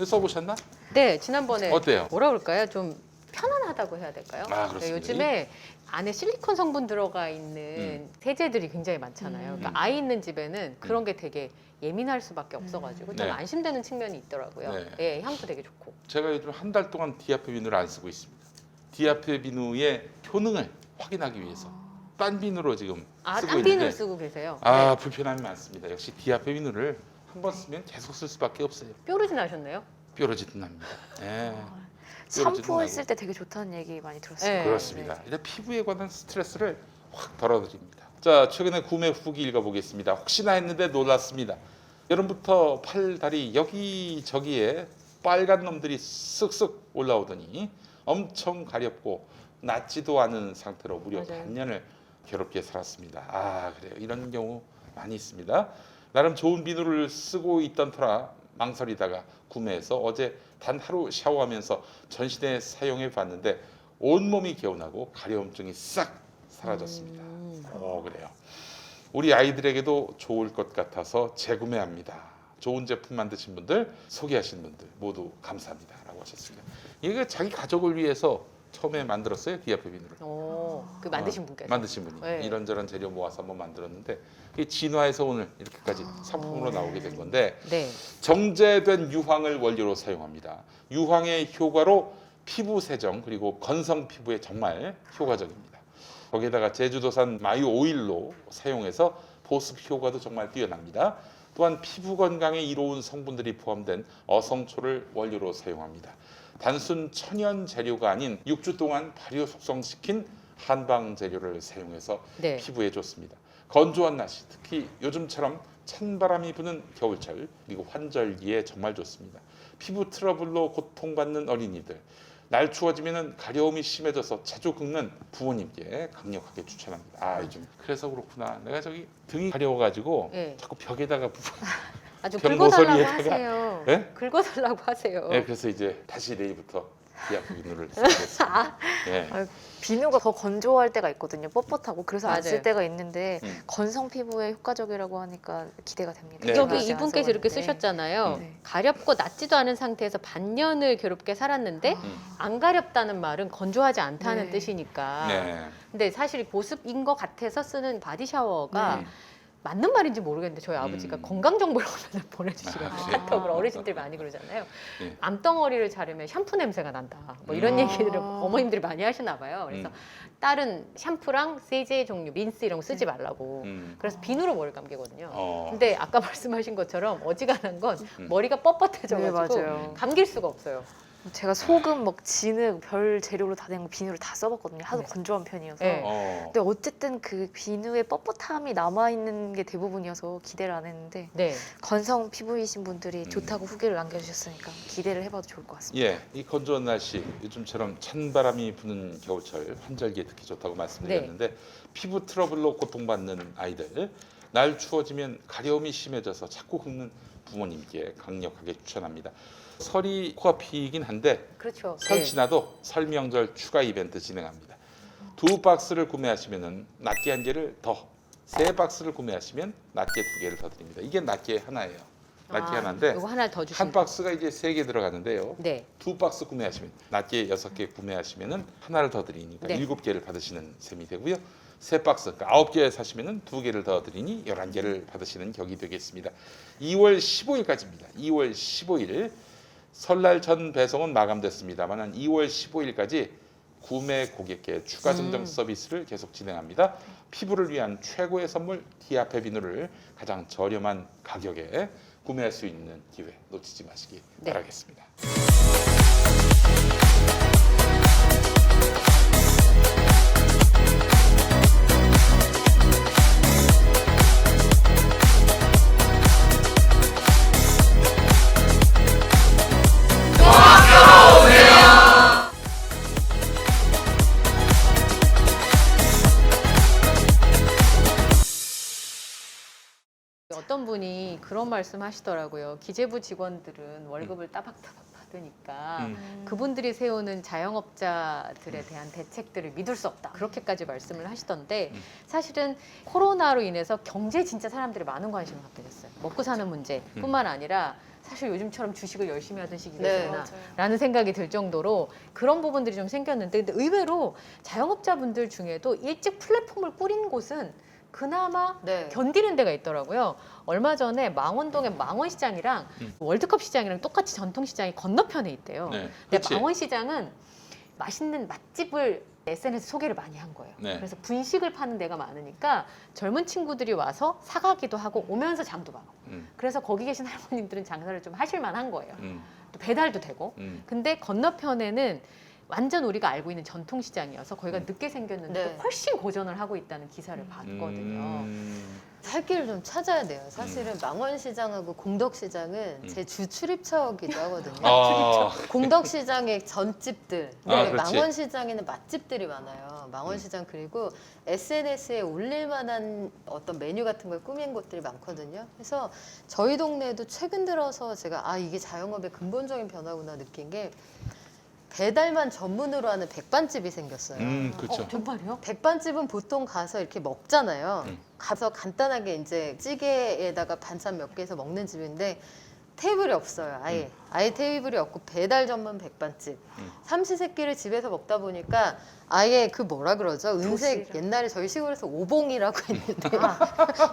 써보셨나? 네, 지난번에 어때요? 뭐라 그럴까요? 좀 편안하다고 해야 될까요? 아, 그렇습니다. 네, 요즘에 안에 실리콘 성분 들어가 있는 세제들이 굉장히 많잖아요. 그러니까 아이 있는 집에는 그런 게 되게 예민할 수밖에 없어가지고 좀 네. 안심되는 측면이 있더라고요. 네. 예, 향도 되게 좋고. 제가 요즘 한 달 동안 디아페 비누를 안 쓰고 있습니다. 디아페 비누의 효능을 확인하기 위해서 딴 비누로 지금 아, 쓰고 딴 있는데 비누를 쓰고 계세요? 아, 불편함이 많습니다. 역시 디아페 비누를 한 번 쓰면 계속 쓸 수밖에 없어요. 뾰루지 나셨나요? 뾰루지도 납니다. 예. 샴푸했을 때 되게 좋다는 얘기 많이 들었어요. 네. 그렇습니다. 이제 피부에 관한 스트레스를 확 덜어드립니다. 자, 최근에 구매 후기 읽어보겠습니다. 혹시나 했는데 놀랐습니다. 여름부터 팔, 다리 여기저기에 빨간 놈들이 쓱쓱 올라오더니 엄청 가렵고 낫지도 않은 상태로 무려 맞아요. 반년을 괴롭게 살았습니다. 아, 그래요. 이런 경우 많이 있습니다. 나름 좋은 비누를 쓰고 있던 터라 망설이다가 구매해서 어제 단 하루 샤워하면서 전신에 사용해 봤는데 온몸이 개운하고 가려움증이 싹 사라졌습니다. 그래요. 우리 아이들에게도 좋을 것 같아서 재구매합니다. 좋은 제품 만드신 분들, 소개하신 분들 모두 감사합니다. 라고 하셨습니다. 이게 자기 가족을 위해서 처음에 만들었어요. 디아페 비누를. 그 만드신 분께서. 만드신 분이 네. 이런저런 재료 모아서 한번 만들었는데 이게 진화해서 오늘 이렇게까지 상품으로 나오게 된 건데 네. 정제된 유황을 원료로 사용합니다. 유황의 효과로 피부 세정 그리고 건성 피부에 정말 효과적입니다. 거기에다가 제주도산 마유 오일로 사용해서 보습 효과도 정말 뛰어납니다. 또한 피부 건강에 이로운 성분들이 포함된 어성초를 원료로 사용합니다. 단순 천연 재료가 아닌 6주 동안 발효 숙성시킨 한방 재료를 사용해서 네. 피부에 좋습니다. 건조한 날씨, 특히 요즘처럼 찬바람이 부는 겨울철 그리고 환절기에 정말 좋습니다. 피부 트러블로 고통받는 어린이들, 날 추워지면 가려움이 심해져서 자주 긁는 부모님께 강력하게 추천합니다. 아, 요즘 그래서 그렇구나. 내가 저기 등이 가려워가지고 네. 자꾸 벽에다가 아주 벽 긁어달라고 모서리에다가 하세요. 네? 긁어달라고 하세요. 네, 그래서 이제 다시 내일부터 디아페 비누를 쓰겠습니다. 아, 네. 비누가 더 건조할 때가 있거든요. 뻣뻣하고 그래서 안 맞아요. 쓸 때가 있는데 음. 건성 피부에 효과적이라고 하니까 기대가 됩니다. 네, 여기 맞아요. 이분께서 이렇게 쓰셨잖아요. 네. 가렵고 낫지도 않은 상태에서 반년을 괴롭게 살았는데 안 가렵다는 말은 건조하지 않다는 네. 뜻이니까. 네. 근데 사실 보습인 것 같아서 쓰는 바디 샤워가 네. 맞는 말인지 모르겠는데 저희 아버지가 건강 정보를 맨날 보내주시거든요. 아, 그래요? 카톡으로 어르신들 많이 그러잖아요. 네. 암덩어리를 자르면 샴푸 냄새가 난다. 뭐 이런 얘기들을 어머님들이 많이 하시나 봐요. 그래서 다른 샴푸랑 세제 종류, 민스 이런 거 쓰지 말라고. 그래서 비누로 머리를 감기거든요. 근데 아까 말씀하신 것처럼 어지간한 건 머리가 네, 뻣뻣해져가지고 맞아요. 감길 수가 없어요. 제가 소금, 뭐 진흙, 별 재료로 다 된 거 비누를 다 써봤거든요. 하도 네. 건조한 편이어서. 네. 근데 어쨌든 그 비누의 뻣뻣함이 남아있는 게 대부분이어서 기대를 안 했는데 네. 건성 피부이신 분들이 좋다고 후기를 남겨주셨으니까 기대를 해봐도 좋을 것 같습니다. 예, 이 건조한 날씨, 요즘처럼 찬바람이 부는 겨울철, 환절기에 특히 좋다고 말씀드렸는데 피부 트러블로 고통받는 아이들, 날 추워지면 가려움이 심해져서 자꾸 긁는 부모님께 강력하게 추천합니다. 설이 코앞이긴 한데 그렇죠. 설 네. 지나도 설 명절 추가 이벤트 진행합니다. 2박스를 구매하시면 낱개 한 개를 더, 3박스를 구매하시면 낱개 2개를 더 드립니다. 이게 낱개 하나예요. 낱개 하나인데 이거 하나 더 한 주시면 박스가 이제 3개 들어가는데요. 네. 2박스 구매하시면 낱개 6개 구매하시면 하나를 더 드리니까 네. 7개를 받으시는 셈이 되고요. 3박스, 그러니까 9개 사시면 2개를 더 드리니 11개를 받으시는 격이 되겠습니다. 2월 15일까지입니다. 2월 15일 설날 전 배송은 마감됐습니다만 2월 15일까지 구매 고객께 추가 증정 서비스를 계속 진행합니다. 피부를 위한 최고의 선물 디아페 비누를 가장 저렴한 가격에 구매할 수 있는 기회 놓치지 마시기 네. 바라겠습니다. 어떤 분이 그런 말씀 하시더라고요. 기재부 직원들은 월급을 따박따박 받으니까 그분들이 세우는 자영업자들에 대한 대책들을 믿을 수 없다. 그렇게까지 말씀을 하시던데 사실은 코로나로 인해서 경제에 진짜 사람들이 많은 관심을 갖게 됐어요. 먹고 사는 문제뿐만 아니라 사실 요즘처럼 주식을 열심히 하던 시기가 네, 있었나 맞아요. 라는 생각이 들 정도로 그런 부분들이 좀 생겼는데 근데 의외로 자영업자분들 중에도 일찍 플랫폼을 꾸린 곳은 그나마 네. 견디는 데가 있더라고요. 얼마 전에 망원동의 망원시장이랑 월드컵 시장이랑 똑같이 전통시장이 건너편에 있대요. 네. 근데 그치? 망원시장은 맛있는 맛집을 SNS 소개를 많이 한 거예요. 네. 그래서 분식을 파는 데가 많으니까 젊은 친구들이 와서 사가기도 하고 오면서 장도 봐요. 그래서 거기 계신 할머님들은 장사를 좀 하실 만한 거예요. 또 배달도 되고. 근데 건너편에는 완전 우리가 알고 있는 전통시장이어서 거기가 늦게 생겼는데 네. 훨씬 고전을 하고 있다는 기사를 봤거든요. 살 길을 좀 찾아야 돼요. 사실은 망원시장하고 공덕시장은 제 주 출입처기도 하거든요. 아, 공덕시장의 전집들, 아, 그렇지. 망원시장에는 맛집들이 많아요. 망원시장 그리고 SNS에 올릴 만한 어떤 메뉴 같은 걸 꾸민 곳들이 많거든요. 그래서 저희 동네에도 최근 들어서 제가 아 이게 자영업의 근본적인 변화구나 느낀 게 배달만 전문으로 하는 백반집이 생겼어요. 그렇죠. 정말요? 백반집은 보통 가서 이렇게 먹잖아요. 가서 간단하게 이제 찌개에다가 반찬 몇 개 해서 먹는 집인데 테이블이 없어요. 아예 테이블이 없고 배달 전문 백반집. 삼시세끼를 집에서 먹다 보니까 아예 그 뭐라 그러죠? 은색 도시락. 옛날에 저희 시골에서 오봉이라고 했는데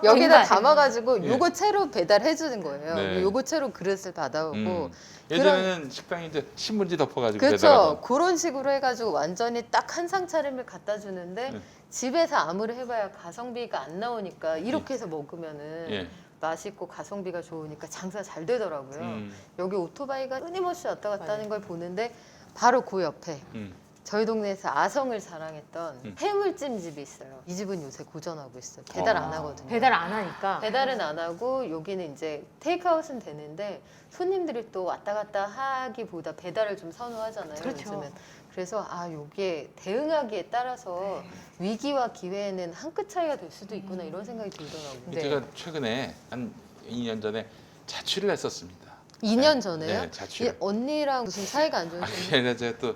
여기다 쟁반. 담아가지고 예. 요거 채로 배달해 주는 거예요. 네. 요거 채로 그릇을 받아오고 예전에는 식당에 이제 신문지 덮어가지고 그렇죠. 배달하던. 그런 식으로 해가지고 완전히 딱 한 상 차림을 갖다 주는데 네. 집에서 아무리 해봐야 가성비가 안 나오니까 이렇게 해서 먹으면은 예. 맛있고 가성비가 좋으니까 장사 잘 되더라고요. 음, 여기 오토바이가 끊임없이 왔다 갔다 하는 걸 보는데 바로 그 옆에 음. 저희 동네에서 아성을 자랑했던 해물찜집이 있어요. 이 집은 요새 고전하고 있어요. 배달 안 하거든요. 배달 안 하니까. 배달은 안 하고 여기는 이제 테이크아웃은 되는데 손님들이 또 왔다 갔다 하기보다 배달을 좀 선호하잖아요. 그렇죠. 요즘은. 그래서 아 요게 대응하기에 따라서 위기와 기회에는 한 끗 차이가 될 수도 있구나 이런 생각이 들더라고요. 네. 제가 최근에 한 2년 전에 자취를 했었습니다. 2년 전에요? 네, 자취를. 이 언니랑 무슨 사이가 안 아, 좋으신가요? 그게 아니라 제가 또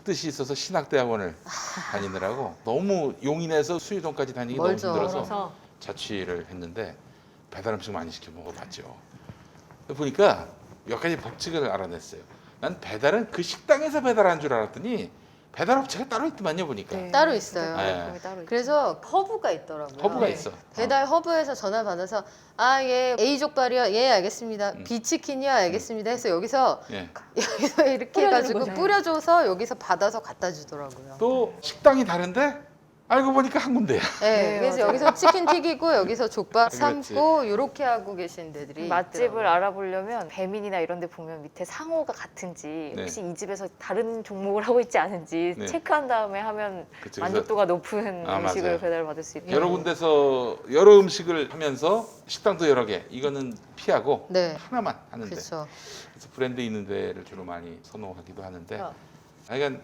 뜻이 있어서 신학대학원을 다니느라고 너무 용인에서 수유동까지 다니기 멀죠. 너무 힘들어서 그래서 자취를 했는데 배달 음식 많이 시켜 먹어봤죠. 보니까 몇 가지 법칙을 알아냈어요. 난 배달은 그 식당에서 배달한 줄 알았더니 배달 업체가 따로 있더만요 보니까. 네. 따로 있어요. 네. 거기 따로 있죠. 그래서 허브가 있더라고요. 허브가 네. 있어. 배달 허브에서 전화 받아서 아 예 A 족발이요 예 알겠습니다 B 치킨이요 알겠습니다 해서 여기서 예. 여기서 이렇게 뿌려주는 해가지고 거잖아요. 뿌려줘서 여기서 받아서 갖다 주더라고요. 또 식당이 다른데 알고 보니까 한 군데야. 네, 네, 그래서 맞아요. 여기서 치킨 튀기고 여기서 족발 그렇지. 삶고 이렇게 하고 계신 데들이 맛집을 있더라고요. 알아보려면 배민이나 이런 데 보면 밑에 상호가 같은지 네. 혹시 이 집에서 다른 종목을 하고 있지 않은지 네. 체크한 다음에 하면 그치, 그래서 만족도가 높은 아, 음식을 맞아요. 배달받을 수 있다. 여러 군데서 여러 음식을 하면서 식당도 여러 개. 이거는 피하고 네, 하나만 하는데. 그렇죠. 그래서 브랜드 있는 데를 주로 많이 선호하기도 하는데. 어. 하여간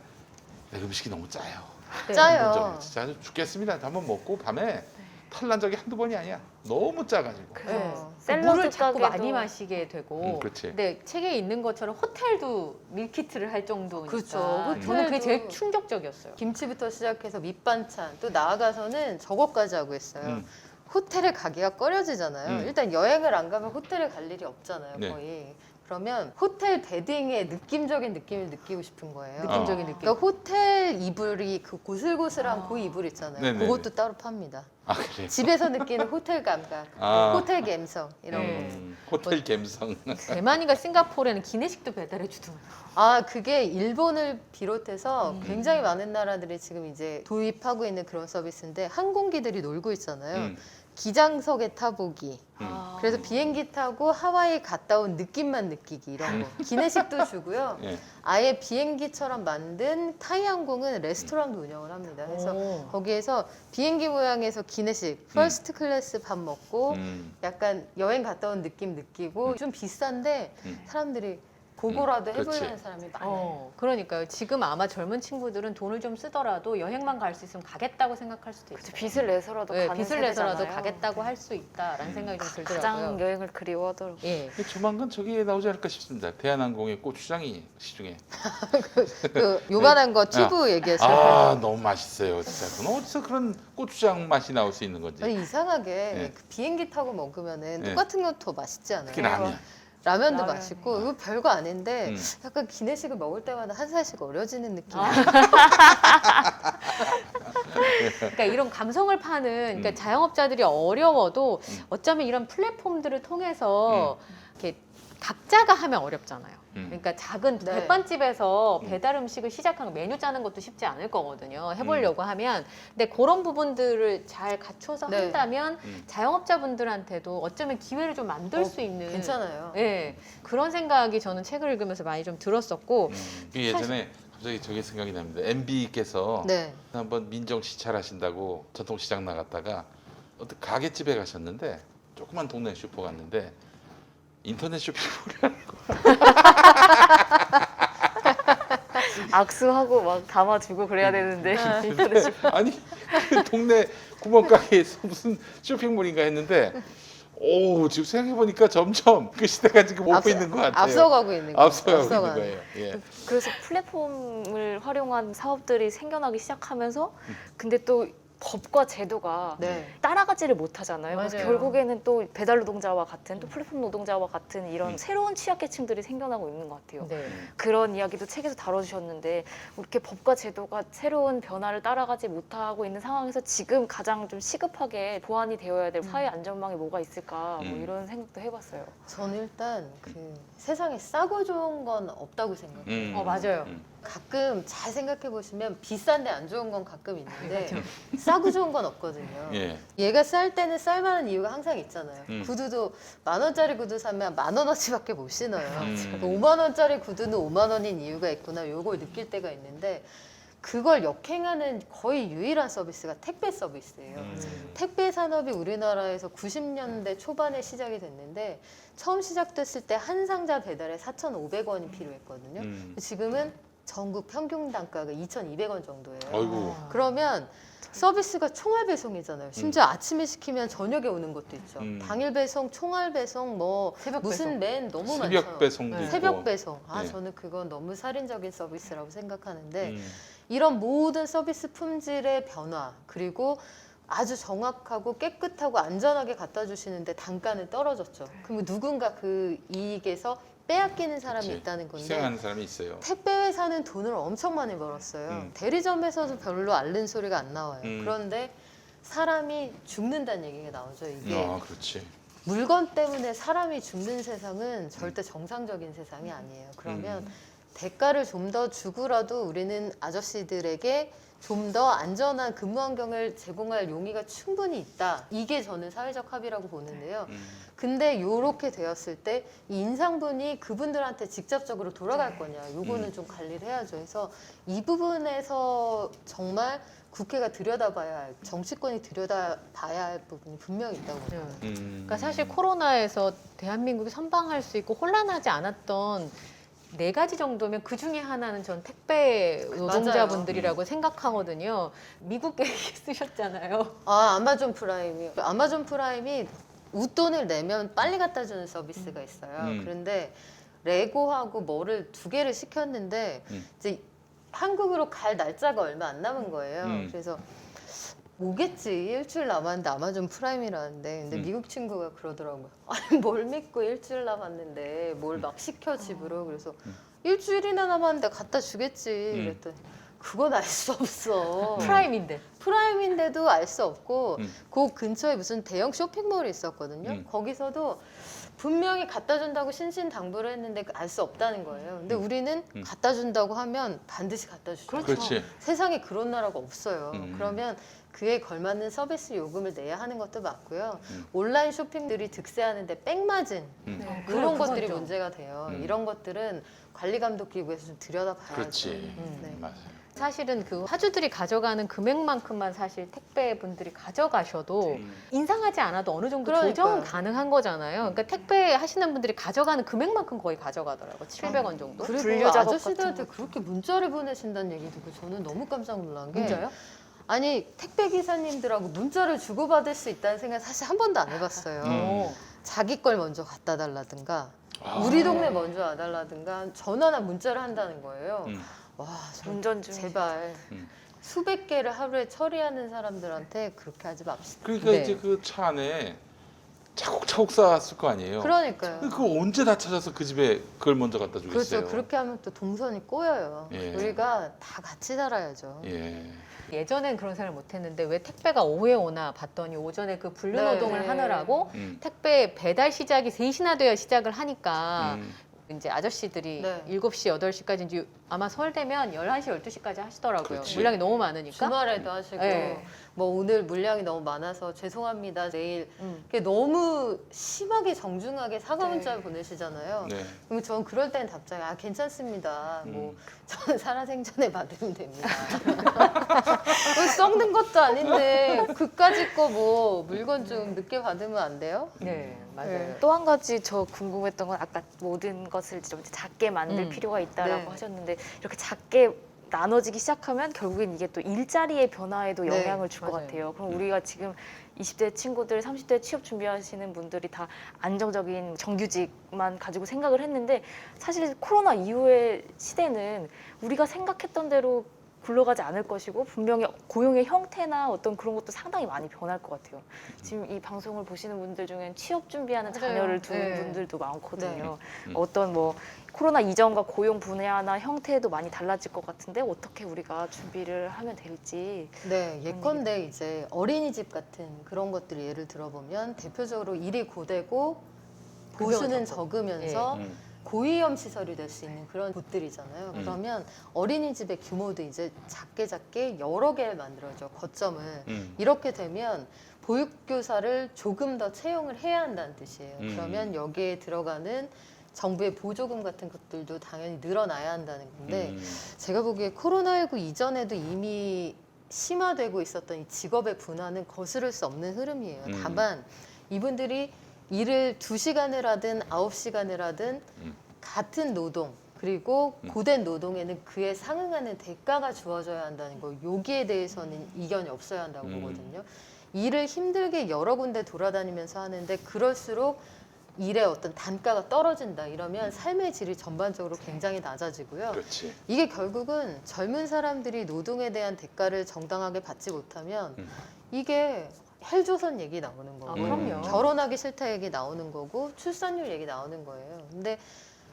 음식이 너무 짜요. 네. 짜요. 기본적으로. 진짜 아주 죽겠습니다. 한번 먹고 밤에 탈난 적이 한두 번이 아니야. 너무 짜가지고. 그래서 네. 샐러드 물을 자꾸 가게도 많이 마시게 되고 그렇지. 근데 책에 있는 것처럼 호텔도 밀키트를 할 정도니까 그렇죠. 저는 그게 호텔도 제일 충격적이었어요. 김치부터 시작해서 밑반찬 또 나아가서는 저것까지 하고 있어요. 음. 호텔에 가기가 꺼려지잖아요. 일단 여행을 안 가면 호텔에 갈 일이 없잖아요, 네. 거의. 그러면 호텔 베딩의 느낌적인 느낌을 느끼고 싶은 거예요. 느낌적인 느낌. 그러니까 호텔 이불이 그 고슬고슬한 그 이불 있잖아요. 네네네. 그것도 따로 팝니다. 아 그래. 집에서 느끼는 호텔 감각, 아. 호텔 감성 이런 네. 호텔 감성. 대만이가 싱가포르에는 기내식도 배달해 주더라고요. 거. 아 그게 일본을 비롯해서 굉장히 많은 나라들이 지금 이제 도입하고 있는 그런 서비스인데 항공기들이 놀고 있잖아요. 기장석에 타보기. 아. 그래서 비행기 타고 하와이 갔다 온 느낌만 느끼기 이런 거. 기내식도 주고요. 예. 아예 비행기처럼 만든 타이항공은 레스토랑도 운영을 합니다. 그래서 오. 거기에서 비행기 모양에서 기내식, 퍼스트 클래스 밥 먹고 약간 여행 갔다 온 느낌 느끼고 좀 비싼데 사람들이 그거라도 그렇지. 해보려는 사람이 많아요. 그러니까요. 지금 아마 젊은 친구들은 돈을 좀 쓰더라도 여행만 갈 수 있으면 가겠다고 생각할 수도 있어요. 그쵸, 빚을 내서라도 네, 가는 빚을 내서라도 세대잖아요. 가겠다고 할 수 있다라는 생각이 좀 들더라고요. 가장 여행을 그리워하더라고요. 예. 조만간 저기에 나오지 않을까 싶습니다. 대한항공의 고추장이 시중에. 그 요만한 거 튜브 얘기하시는 아 너무 맛있어요. 진짜. 그건 어디서 그런 고추장 맛이 나올 수 있는 건지. 아니 이상하게 네. 그 비행기 타고 먹으면은 네. 똑같은 건 더 맛있지 않아요? 특히 라면. 라면도 라면. 맛있고 이거 별거 아닌데 음. 약간 기내식을 먹을 때마다 한 살씩 어려지는 느낌. 그러니까 이런 감성을 파는 그러니까 음. 자영업자들이 어려워도 어쩌면 이런 플랫폼들을 통해서 이렇게 각자가 하면 어렵잖아요. 그러니까 작은 네. 백반집에서 배달 음식을 시작하는 메뉴 짜는 것도 쉽지 않을 거거든요. 해보려고 하면. 근데 그런 부분들을 잘 갖춰서 네. 한다면 자영업자분들한테도 어쩌면 기회를 좀 만들 수 있는 괜찮아요. 예, 그런 생각이 저는 책을 읽으면서 많이 좀 들었었고 그 예전에 갑자기 저게 생각이 납니다. MB께서 네. 한번 민정 시찰하신다고 전통시장 나갔다가 어떤 가게집에 가셨는데 조그만 동네 슈퍼 갔는데 인터넷 쇼핑몰이 악수하고 막 담아주고 그래야 되는데 인터넷 쇼핑. 아니 그 동네 구멍가게에서 무슨 쇼핑몰인가 했는데 오 지금 생각해 보니까 점점 그 시대가 지금 오고 있는 것 같아요. 앞서가고 있는 거예요. 앞서가고 있는 앞서가는. 거예요. 예. 그래서 플랫폼을 활용한 사업들이 생겨나기 시작하면서 근데 또 법과 제도가 네. 따라가지를 못하잖아요. 그래서 맞아요. 결국에는 또 배달 노동자와 같은 또 플랫폼 노동자와 같은 이런 음. 새로운 취약계층들이 생겨나고 있는 것 같아요. 네. 그런 이야기도 책에서 다뤄주셨는데 이렇게 법과 제도가 새로운 변화를 따라가지 못하고 있는 상황에서 지금 가장 좀 시급하게 보완이 되어야 될 사회 안전망이 뭐가 있을까 뭐 이런 생각도 해봤어요. 저는 일단 그 세상에 싸고 좋은 건 없다고 생각해요. 맞아요. 가끔 잘 생각해 보시면 비싼데 안 좋은 건 가끔 있는데 싸고 좋은 건 없거든요. 예. 얘가 쌀 때는 쌀 만한 이유가 항상 있잖아요. 음. 구두도 10,000원짜리 구두 사면 10,000원어치밖에 못 신어요. 음. 50,000원짜리 구두는 50,000원인 이유가 있구나. 요걸 느낄 때가 있는데 그걸 역행하는 거의 유일한 서비스가 택배 서비스예요. 택배 산업이 우리나라에서 90년대 초반에 시작이 됐는데 처음 시작됐을 때 한 상자 배달에 4,500원이 필요했거든요. 지금은 전국 평균 단가가 2,200원 정도예요. 아이고. 그러면 서비스가 총알 배송이잖아요. 심지어 아침에 시키면 저녁에 오는 것도 있죠. 당일 배송, 총알 배송, 뭐 새벽 무슨 맨 너무 새벽 많죠. 배송도 네. 있고. 새벽 배송. 아 네. 저는 그건 너무 살인적인 서비스라고 생각하는데 음. 이런 모든 서비스 품질의 변화 그리고 아주 정확하고 깨끗하고 안전하게 갖다 주시는데 단가는 떨어졌죠. 그럼 누군가 그 이익에서 빼앗기는 사람이 그치. 있다는 건데 희생하는 사람이 있어요. 택배 회사는 돈을 엄청 많이 벌었어요. 대리점에서도 별로 앓는 소리가 안 나와요. 그런데 사람이 죽는다는 얘기가 나오죠. 이게 아, 그렇지. 물건 때문에 사람이 죽는 세상은 절대 정상적인 세상이 아니에요. 그러면 대가를 좀 더 주고라도 우리는 아저씨들에게 좀 더 안전한 근무 환경을 제공할 용의가 충분히 있다. 이게 저는 사회적 합의라고 보는데요. 근데 이렇게 되었을 때 이 인상분이 그분들한테 직접적으로 돌아갈 거냐. 요거는 좀 관리를 해야죠. 그래서 이 부분에서 정말 국회가 들여다봐야 할, 정치권이 들여다봐야 할 부분이 분명히 있다고 봅니다. 그러니까 사실 코로나에서 대한민국이 선방할 수 있고 혼란하지 않았던 4가지 정도면 그 중에 하나는 전 택배 노동자분들이라고 생각하거든요. 미국 얘기 쓰셨잖아요. 아마존 프라임이 웃돈을 내면 빨리 갖다 주는 서비스가 있어요. 그런데 레고하고 뭐를 2개를 시켰는데 이제 한국으로 갈 날짜가 얼마 안 남은 거예요. 그래서 오겠지. 일주일 남았는데 아마존 프라임이라는데 근데 미국 친구가 그러더라고요. 아니 뭘 믿고 일주일 남았는데 뭘 막 시켜 집으로. 그래서 일주일이나 남았는데 갖다 주겠지. 그랬더니 그건 알 수 없어. 프라임인데도 알 수 없고 그 근처에 무슨 대형 쇼핑몰이 있었거든요. 거기서도 분명히 갖다 준다고 신신당부를 했는데 알 수 없다는 거예요. 근데 우리는 갖다 준다고 하면 반드시 갖다 주죠. 그렇지. 세상에 그런 나라가 없어요. 그러면 그에 걸맞는 서비스 요금을 내야 하는 것도 맞고요. 온라인 쇼핑들이 득세하는데 백마진 그런 것들이 문제가 돼요. 이런 것들은 관리감독기구에서 좀 들여다봐야죠. 그렇지. 네. 맞아요. 사실은 그 화주들이 가져가는 금액만큼만 사실 택배 분들이 가져가셔도 인상하지 않아도 어느 정도 그러니까요. 조정은 가능한 거잖아요. 그러니까 택배 하시는 분들이 가져가는 금액만큼 거의 가져가더라고요. 700원 정도. 그리고 그리고 작업 아저씨들한테 같은 그렇게 문자를 보내신다는 얘기 듣고 저는 너무 깜짝 놀란 게 문자요? 아니 택배 기사님들하고 문자를 주고받을 수 있다는 생각 사실 한 번도 안 해봤어요. 자기 걸 먼저 갖다 달라든가 우리 동네 먼저 와달라든가 전화나 문자를 한다는 거예요. 와, 운전 중에 제발 수백 개를 하루에 처리하는 사람들한테 그렇게 하지 맙시다. 그러니까 네. 이제 그 차 안에 차곡차곡 쌓았을 거 아니에요. 그러니까요. 그거 언제 다 찾아서 그 집에 그걸 먼저 갖다 주겠어요. 그렇죠. 그렇게 하면 또 동선이 꼬여요. 예. 우리가 다 같이 살아야죠. 예. 예전엔 그런 생각을 못 했는데 왜 택배가 오후에 오나 봤더니 오전에 그 분류 노동을 네. 하느라고 음. 택배 배달 시작이 3시나 돼야 시작을 하니까 음. 이제 아저씨들이 네. 7시, 8시까지 이제 아마 설되면 11시, 12시까지 하시더라고요. 그렇지. 물량이 너무 많으니까. 주말에도 하시고 네. 뭐 오늘 물량이 너무 많아서 죄송합니다. 내일 그게 너무 심하게 정중하게 사과 네. 문자를 보내시잖아요. 네. 그럼 전 그럴 때는 답장이 괜찮습니다. 뭐 저는 살아생전에 받으면 됩니다. 그거 썩는 것도 아닌데 그까짓 거 뭐 물건 좀 늦게 받으면 안 돼요? 네, 또 한 가지 저 궁금했던 건 아까 모든 것을 좀 작게 만들 필요가 있다라고 네. 하셨는데 이렇게 작게 나눠지기 시작하면 결국엔 이게 또 일자리의 변화에도 네, 영향을 줄 것 맞아요. 같아요. 그럼 우리가 지금 20대 친구들, 30대 취업 준비하시는 분들이 다 안정적인 정규직만 가지고 생각을 했는데 사실 코로나 이후의 시대는 우리가 생각했던 대로 굴러가지 않을 것이고 분명히 고용의 형태나 어떤 그런 것도 상당히 많이 변할 것 같아요. 지금 이 방송을 보시는 분들 중엔 취업 준비하는 맞아요. 자녀를 둔 네. 분들도 많거든요. 네. 어떤 뭐 코로나 이전과 고용 분야나 형태도 많이 달라질 것 같은데 어떻게 우리가 준비를 하면 될지. 네, 예컨대 이제 어린이집 같은 그런 것들 예를 들어보면 대표적으로 일이 고되고 보수는 적으면서 음. 고위험 시설이 될 수 있는 그런 곳들이잖아요. 그러면 어린이집의 규모도 이제 작게 여러 개를 만들어줘, 거점을. 이렇게 되면 보육교사를 조금 더 채용을 해야 한다는 뜻이에요. 그러면 여기에 들어가는 정부의 보조금 같은 것들도 당연히 늘어나야 한다는 건데 제가 보기에 코로나19 이전에도 이미 심화되고 있었던 이 직업의 분화는 거스를 수 없는 흐름이에요. 다만 이분들이 일을 2시간을 하든 9시간을 하든 같은 노동 그리고 고된 노동에는 그에 상응하는 대가가 주어져야 한다는 거, 여기에 대해서는 이견이 없어야 한다고 보거든요. 일을 힘들게 여러 군데 돌아다니면서 하는데 그럴수록 일의 어떤 단가가 떨어진다 이러면 삶의 질이 전반적으로 굉장히 낮아지고요. 그렇지. 이게 결국은 젊은 사람들이 노동에 대한 대가를 정당하게 받지 못하면 이게 헬조선 얘기 나오는 거고 그럼요. 결혼하기 싫다 얘기 나오는 거고 출산율 얘기 나오는 거예요. 근데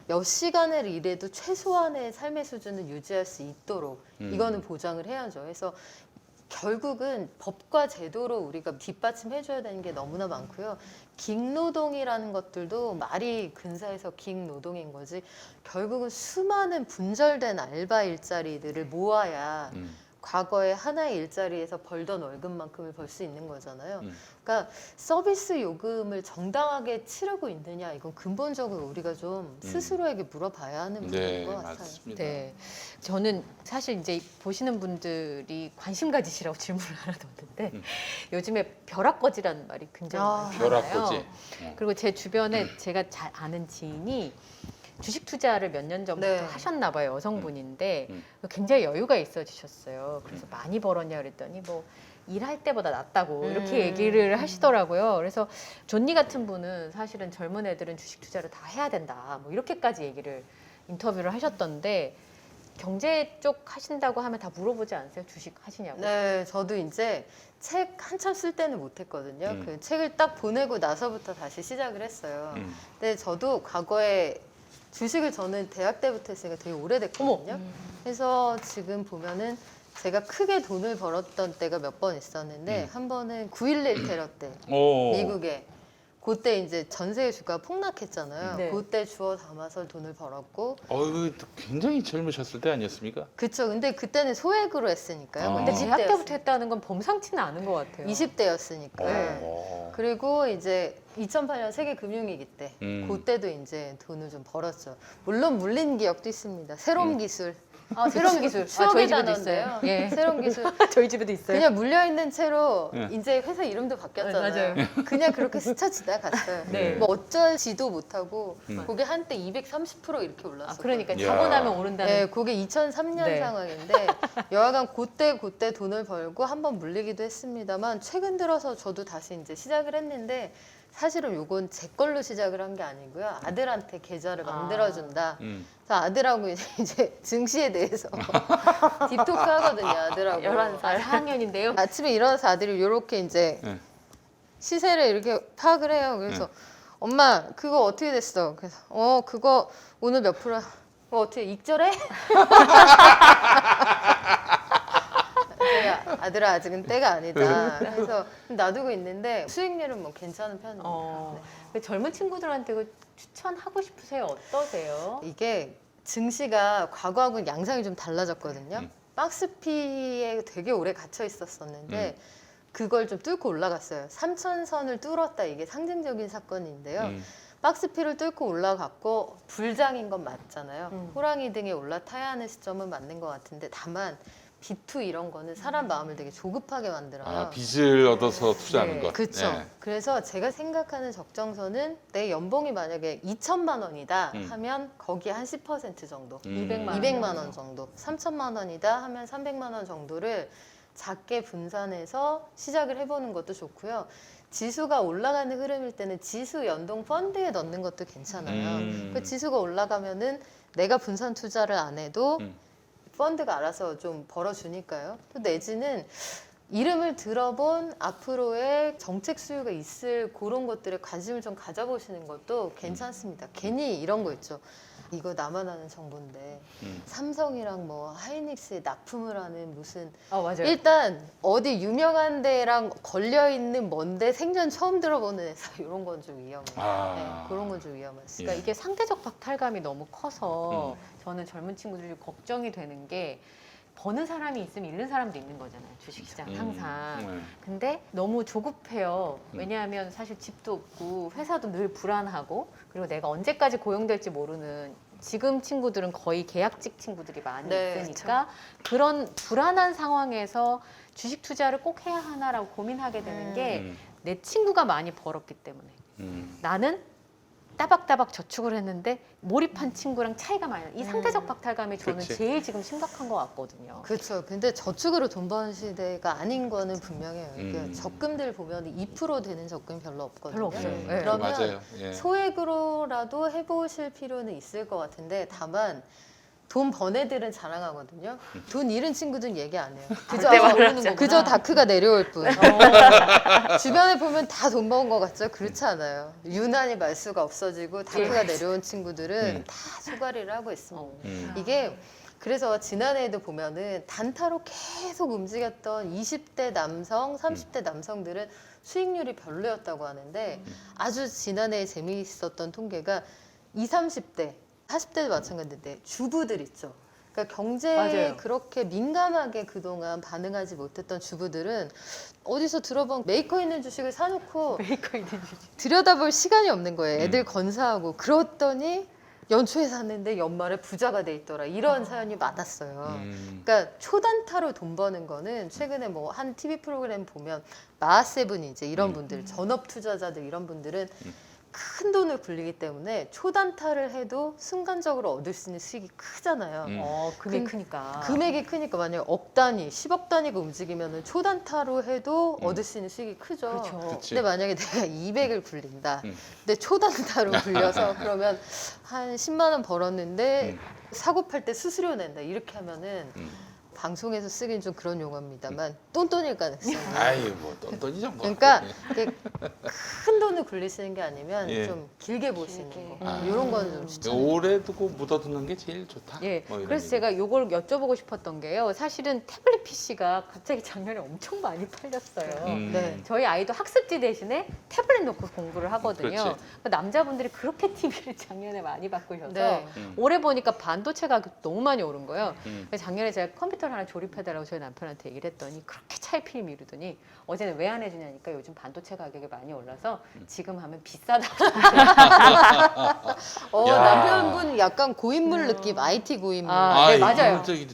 몇 시간을 일해도 최소한의 삶의 수준을 유지할 수 있도록 이거는 보장을 해야죠. 그래서 결국은 법과 제도로 우리가 뒷받침해줘야 되는 게 너무나 많고요. 긱노동이라는 것들도 말이 근사해서 긱노동인 거지 결국은 수많은 분절된 알바 일자리들을 모아야 과거에 하나의 일자리에서 벌던 월급만큼을 벌 수 있는 거잖아요. 그러니까 서비스 요금을 정당하게 치르고 있느냐 이건 근본적으로 우리가 좀 스스로에게 물어봐야 하는 부분인 네, 것 같아요. 맞습니다. 네, 저는 사실 이제 보시는 분들이 관심 가지시라고 질문을 하나 뒀는데 요즘에 벼락거지라는 말이 굉장히 많잖아요. 벼락거지. 그리고 제 주변에 제가 잘 아는 지인이 주식 투자를 몇 년 전부터 네. 하셨나 봐요. 여성분인데 굉장히 여유가 있어지셨어요. 그래서 많이 벌었냐 그랬더니 뭐 일할 때보다 낫다고 이렇게 얘기를 하시더라고요. 그래서 존니 같은 분은 사실은 젊은 애들은 주식 투자를 다 해야 된다. 뭐 이렇게까지 얘기를 인터뷰를 하셨던데 경제 쪽 하신다고 하면 다 물어보지 않으세요? 주식 하시냐고? 네, 저도 이제 책 한참 쓸 때는 못했거든요. 그 책을 딱 보내고 나서부터 다시 시작을 했어요. 근데 저도 과거에 주식을 저는 대학 때부터 했으니까 되게 오래됐거든요. 그래서 지금 보면은 제가 크게 돈을 벌었던 때가 몇 번 있었는데 한 번은 9.11 테러 때 미국에 그때 이제 전 세계 주가가 폭락했잖아요. 네. 그때 주워 담아서 돈을 벌었고 굉장히 젊으셨을 때 아니었습니까? 그쵸. 근데 그때는 소액으로 했으니까요. 아. 근데 근데 대학 대학 때부터 때부터 했다는 건 범상치는 않은 것 같아요. 20대였으니까. 그리고 이제 2008년 세계 금융위기 때 그때도 이제 돈을 좀 벌었죠. 물론 물린 기억도 있습니다. 새로운 기술. 새로운 기술. 추억의 저희 집에도 단어인데요. 있어요. 예. 새로운 기술. 저희 집에도 있어요. 그냥 물려 있는 채로 네. 이제 회사 이름도 바뀌었잖아요. 맞아요. 그냥 그렇게 스쳐 지나갔어요. 네. 뭐 어쩌지도 못하고 그게 한때 230% 이렇게 올랐어요. 그러니까 야. 자고 나면 오른다는. 네, 그게 2003년 네. 상황인데 여하간 그때 돈을 벌고 한번 물리기도 했습니다만 최근 들어서 저도 다시 이제 시작을 했는데 사실은 요건 제 걸로 시작을 한 게 아니고요. 아들한테 계좌를 만들어준다. 그래서 아들하고 이제 증시에 대해서 딥토크 하거든요. 아들하고. 11살. 4학년인데요. 아침에 일어나서 아들이 요렇게 이제 네. 시세를 이렇게 파악을 해요. 그래서 엄마 그거 어떻게 됐어? 그래서 그거 오늘 몇 프로야? 그거 어떻게 익절해? 제가 아들아 아직은 때가 아니다. 그래서 놔두고 있는데 수익률은 뭐 괜찮은 편입니다. 그 젊은 친구들한테 그 추천하고 싶으세요? 어떠세요? 이게 증시가 과거하고는 양상이 좀 달라졌거든요. 박스피에 되게 오래 갇혀 있었었는데 그걸 좀 뚫고 올라갔어요. 3,000선을 뚫었다 이게 상징적인 사건인데요. 박스피를 뚫고 올라갔고 불장인 건 맞잖아요. 호랑이 등에 올라타야 하는 시점은 맞는 것 같은데 다만 B2 이런 거는 사람 마음을 되게 조급하게 만들어요. 아, 빚을 얻어서 투자하는 것. 그렇죠. 네. 그래서 제가 생각하는 적정선은 내 연봉이 만약에 2천만 원이다 하면 거기에 한 10% 정도, 200만 원 정도, 3천만 원이다 하면 300만 원 정도를 작게 분산해서 시작을 해보는 것도 좋고요. 지수가 올라가는 흐름일 때는 지수 연동 펀드에 넣는 것도 괜찮아요. 그 지수가 올라가면은 내가 분산 투자를 안 해도 펀드가 알아서 좀 벌어주니까요. 또 내지는 이름을 들어본 앞으로의 정책 수요가 있을 그런 것들에 관심을 좀 가져보시는 것도 괜찮습니다. 괜히 이런 거 있죠. 이거 나만 아는 정보인데 삼성이랑 뭐 하이닉스에 납품을 하는 무슨 맞아요. 일단 어디 유명한 데랑 걸려 있는 뭔데 생전 처음 들어보는 회사 이런 건 좀 위험해요. 네, 그런 건 좀 위험해요. 그러니까 이게 상대적 박탈감이 너무 커서 저는 젊은 친구들이 걱정이 되는 게 버는 사람이 있으면 잃는 사람도 있는 거잖아요. 주식시장 항상. 근데 너무 조급해요. 왜냐하면 사실 집도 없고 회사도 늘 불안하고 그리고 내가 언제까지 고용될지 모르는 지금 친구들은 거의 계약직 친구들이 많이 있으니까 그런 불안한 상황에서 주식 투자를 꼭 해야 하나라고 고민하게 되는 게 내 친구가 많이 벌었기 때문에 나는 따박따박 저축을 했는데 몰입한 친구랑 차이가 많이 나요. 이 상대적 박탈감이 저는 그치. 제일 지금 심각한 것 같거든요. 그렇죠. 근데 저축으로 돈 버는 시대가 아닌 거는 분명해요. 그 적금들 보면 2% 되는 적금이 별로 없거든요. 별로 없어요. 네. 그러면 맞아요. 예. 소액으로라도 해보실 필요는 있을 것 같은데 다만 돈 번 애들은 자랑하거든요. 돈 잃은 친구들은 얘기 안 해요. 그저 다크가 내려올 뿐. 주변에 보면 다 돈 버은 것 같죠? 그렇지 않아요. 유난히 말수가 없어지고 다크가 내려온 친구들은 다 소가리를 하고 있습니다. 이게 그래서 지난해에도 보면은 단타로 계속 움직였던 20대 남성, 30대 남성들은 수익률이 별로였다고 하는데 아주 지난해에 재미있었던 통계가 20, 30대 40대도 마찬가지인데 주부들 있죠. 그러니까 경제에 맞아요. 그렇게 민감하게 그동안 반응하지 못했던 주부들은 어디서 들어본 메이커 있는 주식을 사놓고 메이커 있는 주식. 들여다볼 시간이 없는 거예요. 애들 건사하고 그랬더니 연초에 샀는데 연말에 부자가 돼 있더라. 이런 사연이 많았어요. 그러니까 초단타로 돈 버는 거는 최근에 뭐 한 TV 프로그램 보면 마하세븐이 이제 이런 분들 전업 투자자들 이런 분들은 큰 돈을 굴리기 때문에 초단타를 해도 순간적으로 얻을 수 있는 수익이 크잖아요. 금액이 크니까. 금액이 크니까 만약에 억 단위, 10억 단위가 움직이면 초단타로 해도 얻을 수 있는 수익이 크죠. 그렇죠. 그치. 근데 만약에 내가 200을 굴린다. 근데 초단타로 굴려서 그러면 한 10만 원 벌었는데 사고 팔 때 수수료 낸다. 이렇게 하면은 방송에서 쓰긴 좀 그런 용어입니다만 똔똔일 가능성이. 아유 뭐 돈 정도. 그러니까 이게 큰 돈을 굴리시는 게 아니면 예. 좀 길게 보시는 길게. 거. 이런 거는 좀 추천해요. 오래 두고 묻어두는 게 제일 좋다. 예. 뭐 이런 그래서 얘기. 제가 요걸 여쭤보고 싶었던 게요. 사실은 태블릿 PC가 갑자기 작년에 엄청 많이 팔렸어요. 네. 저희 아이도 학습지 대신에 태블릿 놓고 공부를 하거든요. 그렇지. 그 남자분들이 그렇게 TV를 작년에 많이 바꾸셔서 네. 올해 보니까 반도체 가격 너무 많이 오른 거예요. 그래서 작년에 제가 컴퓨터를 하나 조립해달라고 저희 남편한테 얘기를 했더니 그렇게 차일피일 미루더니 어제는 왜 안 해주냐니까 요즘 반도체 가격이 많이 올라서 지금 하면 비싸다. 야. 남편분 약간 고인물 느낌, IT 고인물. 네, 이분 맞아요. 저기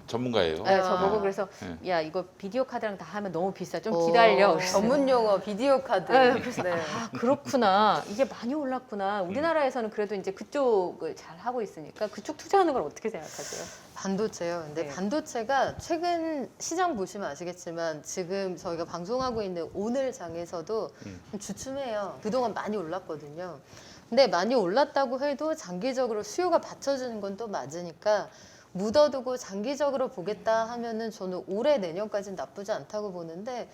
전문가예요. 네, 저보고 그래서 네. 야 이거 비디오 카드랑 다 하면 너무 비싸. 좀 기다려. 그랬어요. 전문 용어 비디오 카드. 네, 그래서 아 그렇구나. 이게 많이 올랐구나. 우리나라에서는 그래도 이제 그쪽을 잘 하고 있으니까 그쪽 투자하는 걸 어떻게 생각하세요? 반도체요. 근데 네. 반도체가 최근 시장 보시면 아시겠지만 지금 저희가 방송하고 있는 오늘 장에서도 주춤해요. 그동안 많이 올랐거든요. 근데 많이 올랐다고 해도 장기적으로 수요가 받쳐주는 건 또 맞으니까 묻어두고 장기적으로 보겠다 하면은 저는 올해 내년까지는 나쁘지 않다고 보는데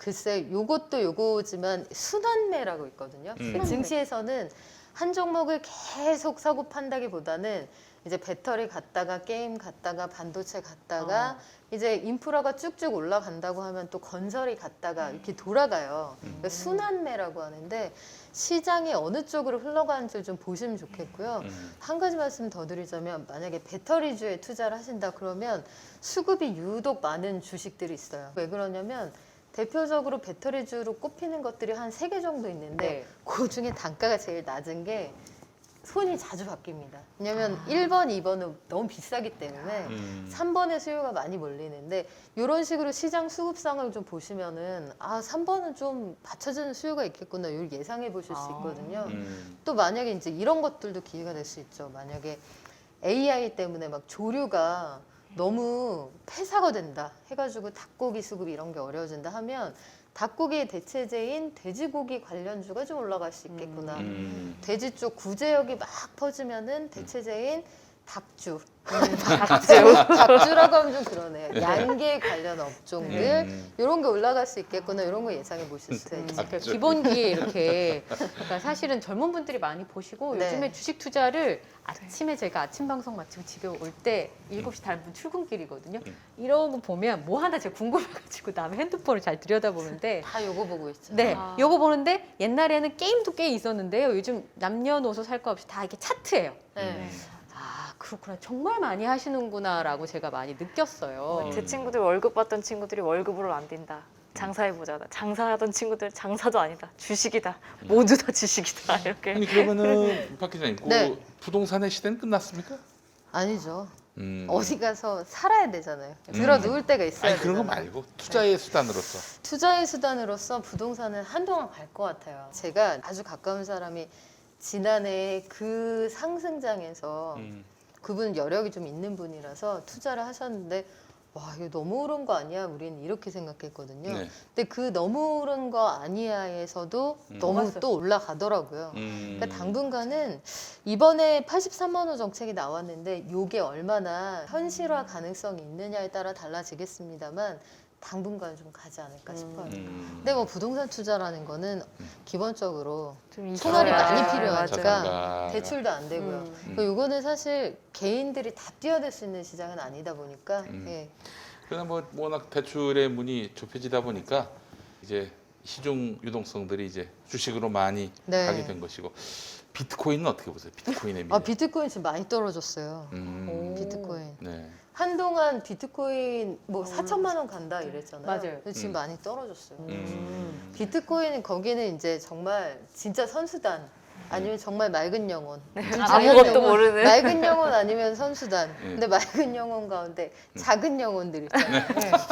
글쎄, 요것도 요거지만 순환매라고 있거든요. 순환매. 증시에서는 한 종목을 계속 사고 판다기보다는 이제 배터리 갔다가 게임 갔다가 반도체 갔다가 이제 인프라가 쭉쭉 올라간다고 하면 또 건설이 갔다가 이렇게 돌아가요. 그러니까 순환매라고 하는데 시장이 어느 쪽으로 흘러가는지 좀 보시면 좋겠고요. 한 가지 말씀 더 드리자면 만약에 배터리주에 투자를 하신다 그러면 수급이 유독 많은 주식들이 있어요. 왜 그러냐면 대표적으로 배터리주로 꼽히는 것들이 한 3개 정도 있는데 네. 그 중에 단가가 제일 낮은 게 손이 자주 바뀝니다. 왜냐면 1번, 2번은 너무 비싸기 때문에 3번에 수요가 많이 몰리는데 이런 식으로 시장 수급상을 좀 보시면은 3번은 좀 받쳐주는 수요가 있겠구나 이걸 예상해 보실 수 있거든요. 또 만약에 이제 이런 것들도 기회가 될 수 있죠. 만약에 AI 때문에 막 조류가 너무 폐사가 된다 해가지고 닭고기 수급 이런 게 어려워진다 하면 닭고기의 대체제인 돼지고기 관련주가 좀 올라갈 수 있겠구나. 돼지 쪽 구제역이 막 퍼지면은 대체제인 닭주. 닭주라고 하면 좀 그러네요. 양계 관련 업종들 이런 게 올라갈 수 있겠구나. 이런 거 예상해 보실 수 있죠. 그러니까 기본기에 이렇게 그러니까 사실은 젊은 분들이 많이 보시고 네. 요즘에 주식 투자를 아침에 제가 아침 방송 마치고 집에 올 때 7시 다른 출근길이거든요. 이러고 보면 뭐 하나 제가 궁금해가지고 남의 핸드폰을 잘 들여다보는데 다 요거 보고 있죠. 네, 요거 보는데 옛날에는 게임도 꽤 있었는데요. 요즘 남녀노소 살 거 없이 다 이게 차트예요. 네. 아 그렇구나 정말 많이 하시는구나라고 제가 많이 느꼈어요. 제 친구들 월급 받던 친구들이 월급으로 안 뛴다. 장사해보자다. 장사하던 친구들 장사도 아니다. 주식이다. 모두 다 주식이다. 이렇게. 아니 그러면은 박 기자님, 그 네. 부동산의 시대는 끝났습니까? 아니죠. 음. 어디 가서 살아야 되잖아요. 들어 누울 때가 있어야 아니 그런 거 되잖아요. 말고 투자의 수단으로서. 투자의 수단으로서 부동산은 한동안 갈 것 같아요. 제가 아주 가까운 사람이 지난해 그 상승장에서 그분 여력이 좀 있는 분이라서 투자를 하셨는데 와 이거 너무 오른 거 아니야? 우리는 이렇게 생각했거든요. 네. 근데 그 너무 오른 거 아니야에서도 너무 또 올라가더라고요. 그러니까 당분간은 이번에 83만 원 정책이 나왔는데 이게 얼마나 현실화 가능성이 있느냐에 따라 달라지겠습니다만 당분간 좀 가지 않을까 싶어요. 근데 뭐 부동산 투자라는 거는 기본적으로 좀 총알이 있어야- 많이 맞아요. 필요하니까 자산가. 대출도 안 되고요. 이거는 사실 개인들이 다 뛰어들 수 있는 시장은 아니다 보니까 예. 그러나 뭐 워낙 대출의 문이 좁혀지다 보니까 이제 시중 유동성들이 이제 주식으로 많이 네. 가게 된 것이고, 비트코인은 어떻게 보세요? 비트코인의 미래. 비트코인 지금 많이 떨어졌어요. 비트코인. 네. 한동안 비트코인 뭐 4천만 원 간다 이랬잖아요. 맞아요. 근데 지금 많이 떨어졌어요. 비트코인. 거기는 이제 정말 진짜 선수단 아니면 정말 맑은 영혼. 아무것도 모르는. 맑은 영혼 아니면 선수단. 예. 근데 맑은 영혼 가운데 작은 영혼들 있잖아요.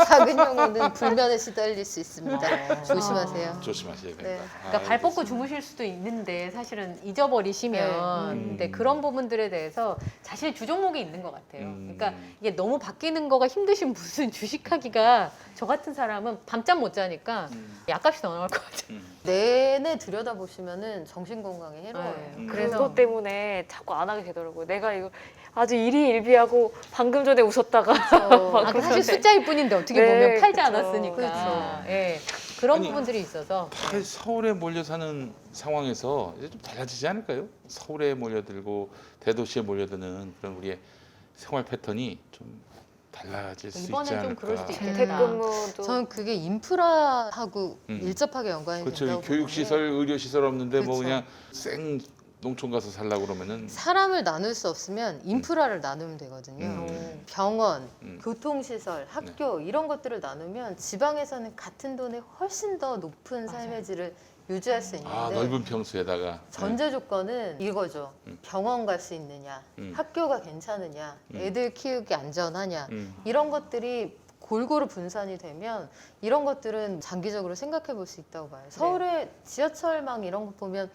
작은 영혼은 불면에 시달릴 수 있습니다. 조심하세요. 조심하셔야 됩니다. 네. 그러니까 발 뻗고 주무실 수도 있는데 사실은 잊어버리시면 근데 그런 부분들에 대해서 자신의 주종목이 있는 것 같아요. 그러니까 이게 너무 바뀌는 거가 힘드신 무슨 주식하기가 저 같은 사람은 밤잠 못 자니까 약값이 더 나올 것 같아요. 내내 들여다보시면은 정신 건강에 해로워요. 네. 그래서 그것 때문에 자꾸 안 하게 되더라고요. 내가 이거 아주 일희일비하고 방금 전에 웃었다가 아, 그 사실 숫자일 뿐인데 어떻게 네, 보면 팔지 그쵸. 않았으니까. 그쵸. 예, 그런 아니, 부분들이 있어서. 다 서울에 몰려 사는 상황에서 이제 좀 달라지지 않을까요? 서울에 몰려들고 대도시에 몰려드는 그런 우리의 생활 패턴이 좀 달라질 수 있지 이번엔 좀 않을까. 그럴 수도 있겠다. 재택근무도 저는 그게 인프라하고 음. 밀접하게 연관이 그렇죠. 된다고 교육 시설, 의료 시설 없는데 뭐 그쵸. 그냥 생 농촌 가서 살라고 그러면은 사람을 나눌 수 없으면 인프라를 나누면 되거든요. 병원, 음. 교통시설, 학교 이런 것들을 나누면 지방에서는 같은 돈에 훨씬 더 높은 삶의 질을 유지할 수 있는데 넓은 평수에다가 전제 조건은 이거죠. 병원 갈 수 있느냐, 학교가 괜찮으냐, 애들 키우기 안전하냐 이런 것들이 골고루 분산이 되면 이런 것들은 장기적으로 생각해 볼 수 있다고 봐요. 서울의 지하철망 이런 거 보면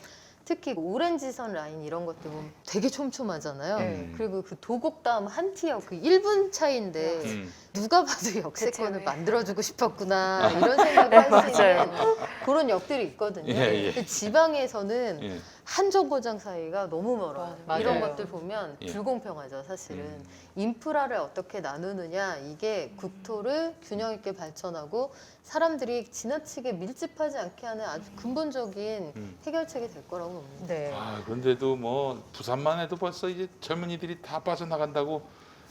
특히 오렌지선 라인 이런 것들 보면 되게 촘촘하잖아요. 그리고 그 도곡 다음 한티역 그 1분 차이인데 누가 봐도 역세권을 대체 왜? 만들어주고 싶었구나 이런 생각을 할 수 맞아요. 있는 그런 역들이 있거든요. 예, 예. 근데 지방에서는 예. 한 정거장 사이가 너무 멀어요. 맞아요. 이런 맞아요. 것들 보면 예. 불공평하죠, 사실은. 음. 인프라를 어떻게 나누느냐, 이게 국토를 균형 있게 발전하고 사람들이 지나치게 밀집하지 않게 하는 아주 근본적인 해결책이 될 거라고 봅니다. 네. 아, 그런데도 뭐 부산만 해도 벌써 이제 젊은이들이 다 빠져나간다고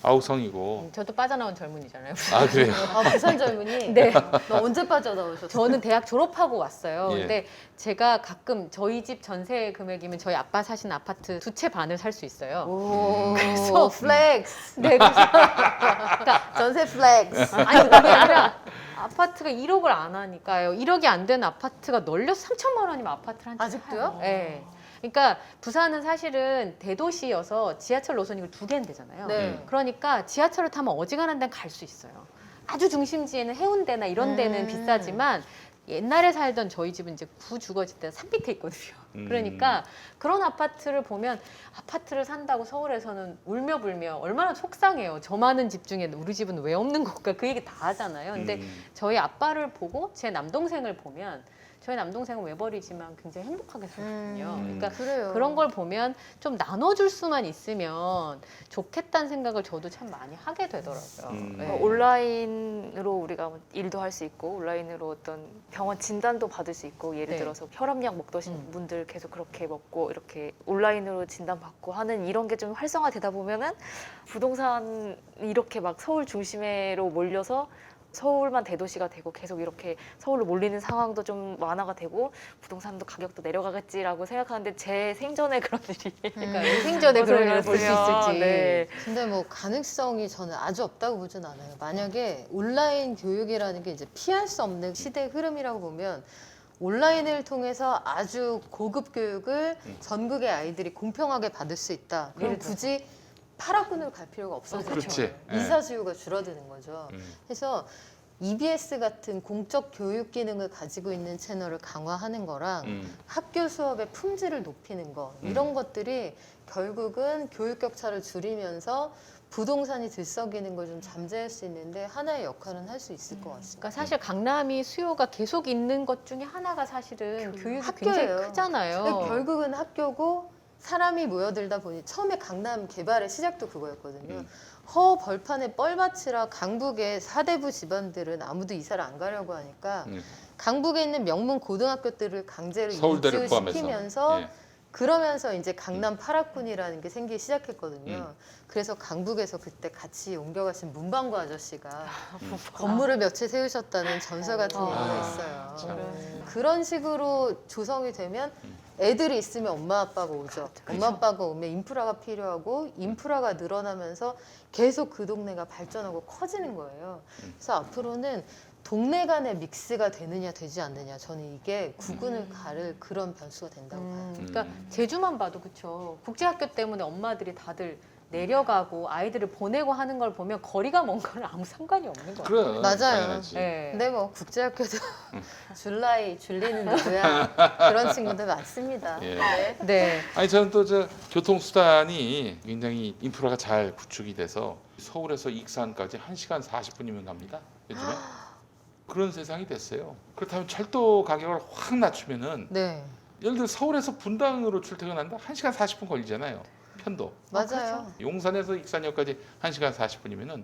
아우성이고. 저도 빠져나온 젊은이잖아요. 아, 그래요. 아, 부산 젊은이? 네. 너 언제 빠져나오셨어? 저는 대학 졸업하고 왔어요. 예. 근데 제가 가끔 저희 집 전세 금액이면 저희 아빠 사신 아파트 2채 반을 살 수 있어요. 오, 그래서- 플렉스. 네, 그래서 그러니까 전세 플렉스. 아니 그게 아니라 아파트가 1억을 안 하니까요. 1억이 안 되는 아파트가 널려서 3천만 원이면 아파트를 한 채 아직도요? 사요. 네. 그러니까 부산은 사실은 대도시여서 지하철 노선이 2개는 되잖아요. 네. 그러니까 지하철을 타면 어지간한 데는 갈 수 있어요. 아주 중심지에는 해운대나 이런 데는 비싸지만 옛날에 살던 저희 집은 이제 구주거지 때가 산 밑에 있거든요. 그러니까 그런 아파트를 보면 아파트를 산다고 서울에서는 울며 불며 얼마나 속상해요. 저 많은 집 중에 우리 집은 왜 없는 걸까? 그 얘기 다 하잖아요. 근데 저희 아빠를 보고 제 남동생을 보면 저희 남동생은 외벌이지만 굉장히 행복하게 살거든요. 그러니까 그래요. 그런 걸 보면 좀 나눠줄 수만 있으면 좋겠다는 생각을 저도 참 많이 하게 되더라고요. 네. 온라인으로 우리가 일도 할 수 있고 온라인으로 어떤 병원 진단도 받을 수 있고 예를 네. 들어서 혈압약 먹던 분들 계속 그렇게 먹고 이렇게 온라인으로 진단받고 하는 이런 게 좀 활성화되다 보면은 부동산 이렇게 막 서울 중심으로 몰려서 서울만 대도시가 되고 계속 이렇게 서울로 몰리는 상황도 좀 완화가 되고 부동산도 가격도 내려가겠지라고 생각하는데 제 생전에 그런 일이 그러니까 생전에 그런 일을 볼 수 있을지. 네. 근데 뭐 가능성이 저는 아주 없다고 보진 않아요. 만약에 온라인 교육이라는 게 이제 피할 수 없는 시대의 흐름이라고 보면 온라인을 통해서 아주 고급 교육을 전국의 아이들이 공평하게 받을 수 있다. 그럼 굳이 파라군을 갈 필요가 없어지죠. 그렇지. 예. 이사수요가 줄어드는 거죠. 그래서 EBS 같은 공적 교육 기능을 가지고 있는 채널을 강화하는 거랑 학교 수업의 품질을 높이는 거 이런 것들이 결국은 교육 격차를 줄이면서 부동산이 들썩이는 걸 좀 잠재울 수 있는데 하나의 역할은 할 수 있을 것 같습니다. 그러니까 사실 강남이 수요가 계속 있는 것 중에 하나가 사실은 교육이 학교예요. 굉장히 크잖아요. 근데 결국은 학교고 사람이 모여들다 보니 처음에 강남 개발의 시작도 그거였거든요. 허 벌판에 뻘밭이라 강북의 사대부 집안들은 아무도 이사를 안 가려고 하니까 강북에 있는 명문 고등학교들을 강제로 서울대를 이주시키면서 포함해서. 예. 그러면서 이제 강남 파라군이라는 게 생기기 시작했거든요. 그래서 강북에서 그때 같이 옮겨가신 문방구 아저씨가 건물을 몇 채 세우셨다는 전설 같은 얘기가 있어요. 참. 그런 식으로 조성이 되면 애들이 있으면 엄마 아빠가 오죠. 엄마 아빠가 오면 인프라가 필요하고 인프라가 늘어나면서 계속 그 동네가 발전하고 커지는 거예요. 그래서 앞으로는 동네 간의 믹스가 되느냐 되지 않느냐 저는 이게 구분을 가를 그런 변수가 된다고 봐요. 그러니까 제주만 봐도 그렇죠. 국제학교 때문에 엄마들이 다들 내려가고 아이들을 보내고 하는 걸 보면 거리가 먼 건 아무 상관이 없는 거예요. 그래. 맞아요. 당연하지. 네. 근데 뭐 국제학교도 줄라이 줄리는 누구야 그런 친구들 많습니다. 예. 네. 네. 아니 저는 또 저 교통수단이 굉장히 인프라가 잘 구축이 돼서 서울에서 익산까지 1시간 40분이면 갑니다. 요즘에. 그런 세상이 됐어요. 그렇다면 철도 가격을 확 낮추면은 네. 예를 들어 서울에서 분당으로 출퇴근한다 1시간 40분 걸리잖아요. 편도. 맞아요. 용산에서 익산역까지 1시간 40분이면은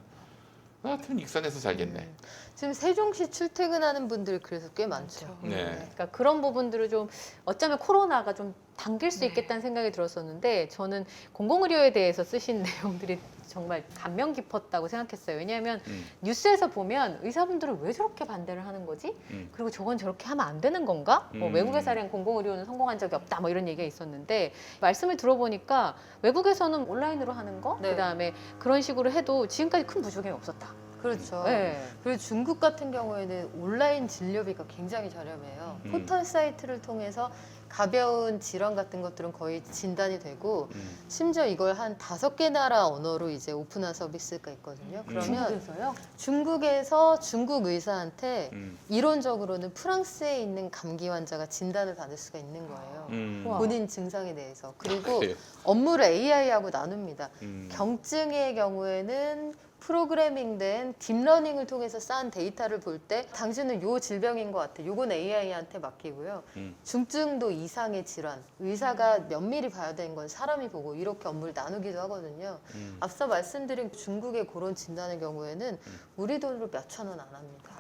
나 같으면 익산에서 살겠네. 지금 세종시 출퇴근하는 분들 그래서 꽤 많죠. 네. 그러니까 그런 부분들을 좀 어쩌면 코로나가 좀 당길 수 있겠다는 생각이 들었었는데 저는 공공의료에 대해서 쓰신 내용들이 정말 감명 깊었다고 생각했어요. 왜냐하면 뉴스에서 보면 의사분들은 왜 저렇게 반대를 하는 거지? 그리고 저건 저렇게 하면 안 되는 건가? 뭐 외국의 사례는 공공의료는 성공한 적이 없다 뭐 이런 얘기가 있었는데 말씀을 들어보니까 외국에서는 온라인으로 하는 거 네. 그다음에 그런 식으로 해도 지금까지 큰 부작용이 없었다. 그렇죠. 네. 그리고 중국 같은 경우에는 온라인 진료비가 굉장히 저렴해요. 포털 사이트를 통해서 가벼운 질환 같은 것들은 거의 진단이 되고 심지어 이걸 한 5개 나라 언어로 이제 오픈한 서비스가 있거든요. 그러면 중국에서요? 중국에서 중국 의사한테 이론적으로는 프랑스에 있는 감기 환자가 진단을 받을 수가 있는 거예요. 우와. 본인 증상에 대해서. 그리고 그래요? 업무를 AI하고 나눕니다. 음. 경증의 경우에는 프로그래밍된 딥러닝을 통해서 쌓은 데이터를 볼 때 당신은 요 질병인 것 같아. 요건 AI한테 맡기고요. 중증도 이상의 질환, 의사가 면밀히 봐야 되는 건 사람이 보고 이렇게 업무를 나누기도 하거든요. 앞서 말씀드린 중국의 그런 진단의 경우에는 우리 돈으로 몇천 원 안 합니다.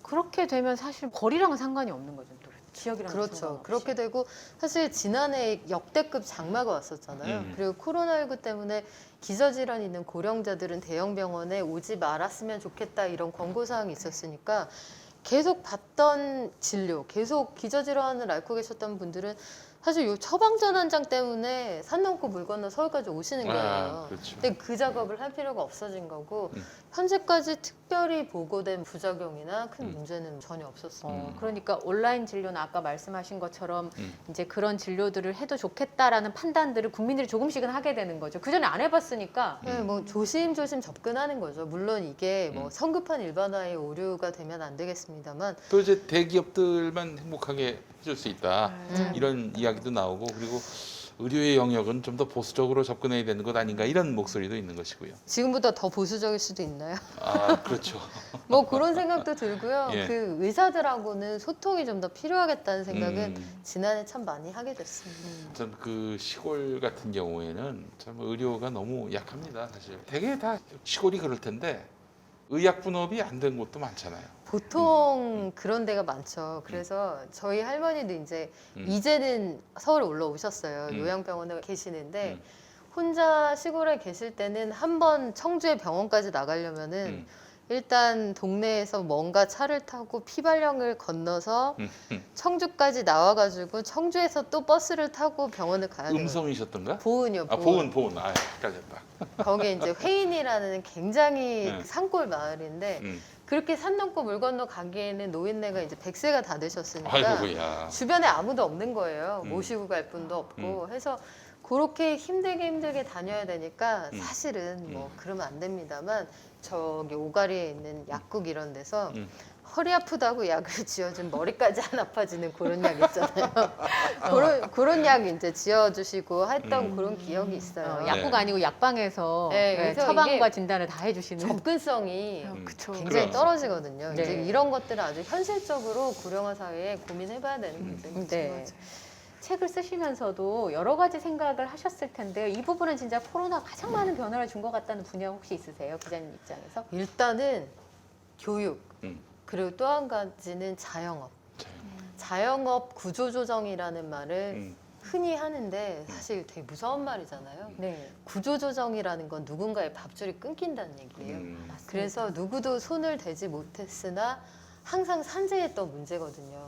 그렇게 되면 사실 거리랑은 상관이 없는 거죠. 또 지역이랑 그렇죠. 그렇게 되고 사실 지난해 역대급 장마가 왔었잖아요. 그리고 코로나19 때문에 기저질환이 있는 고령자들은 대형 병원에 오지 말았으면 좋겠다 이런 권고사항이 있었으니까 계속 받던 진료, 계속 기저질환을 앓고 계셨던 분들은 사실 요 처방전환장 때문에 산 넘고 물 건너 서울까지 오시는 거예요. 그렇죠. 근데 그 작업을 할 필요가 없어진 거고 현재까지 특별히 보고된 부작용이나 큰 문제는 전혀 없었어요. 그러니까 온라인 진료는 아까 말씀하신 것처럼 이제 그런 진료들을 해도 좋겠다라는 판단들을 국민들이 조금씩은 하게 되는 거죠. 그 전에 안 해봤으니까. 네, 뭐 조심조심 접근하는 거죠. 물론 이게 뭐 성급한 일반화의 오류가 되면 안 되겠습니다만 또 이제 대기업들만 행복하게 해줄 수 있다 이런 이야기도 나오고 그리고 의료의 영역은 좀 더 보수적으로 접근해야 되는 것 아닌가 이런 목소리도 있는 것이고요. 지금보다 더 보수적일 수도 있나요? 아 그렇죠. 뭐 그런 생각도 들고요. 예. 그 의사들하고는 소통이 좀 더 필요하겠다는 생각은 지난해 참 많이 하게 됐습니다. 전 그 시골 같은 경우에는 참 의료가 너무 약합니다. 사실 되게 다 시골이 그럴 텐데 의약 분업이 안 된 곳도 많잖아요. 보통 그런 데가 많죠. 그래서 저희 할머니도 이제는 서울에 올라오셨어요. 요양병원에 계시는데 혼자 시골에 계실 때는 한 번 청주의 병원까지 나가려면은 일단 동네에서 뭔가 차를 타고 피발령을 건너서 청주까지 나와가지고 청주에서 또 버스를 타고 병원을 가야 돼요. 음성이셨던가? 보은이요. 아 보은. 아 헷갈렸다. 거기에 이제 회인이라는 굉장히 네. 산골 마을인데 그렇게 산 넘고 물 건너 가기에는 노인네가 이제 100세가 다 되셨으니까 아이고야. 주변에 아무도 없는 거예요. 모시고 갈 분도 없고 해서 그렇게 힘들게 다녀야 되니까 사실은 뭐 그러면 안 됩니다만 저기 오가리에 있는 약국 이런 데서 허리 아프다고 약을 지어준 머리까지 안 아파지는 그런 약 있잖아요. 그런 약 이제 지어주시고 했던 그런 기억이 있어요. 약국 아니고 약방에서 네, 네, 그래서 처방과 이게 진단을 다 해주시는. 접근성이 그쵸. 굉장히 그럼. 떨어지거든요. 네. 이제 이런 것들을 아주 현실적으로 고령화 사회에 고민해봐야 되는 문제인 네. 거죠. 책을 쓰시면서도 여러 가지 생각을 하셨을 텐데요. 이 부분은 진짜 코로나 가장 많은 변화를 준 것 같다는 분야 혹시 있으세요? 기자님 입장에서? 일단은 교육 음. 그리고 또 한 가지는 자영업. 자영업 구조조정이라는 말을 흔히 하는데 사실 되게 무서운 말이잖아요. 네. 구조조정이라는 건 누군가의 밥줄이 끊긴다는 얘기예요. 그래서 누구도 손을 대지 못했으나 항상 산재했던 문제거든요.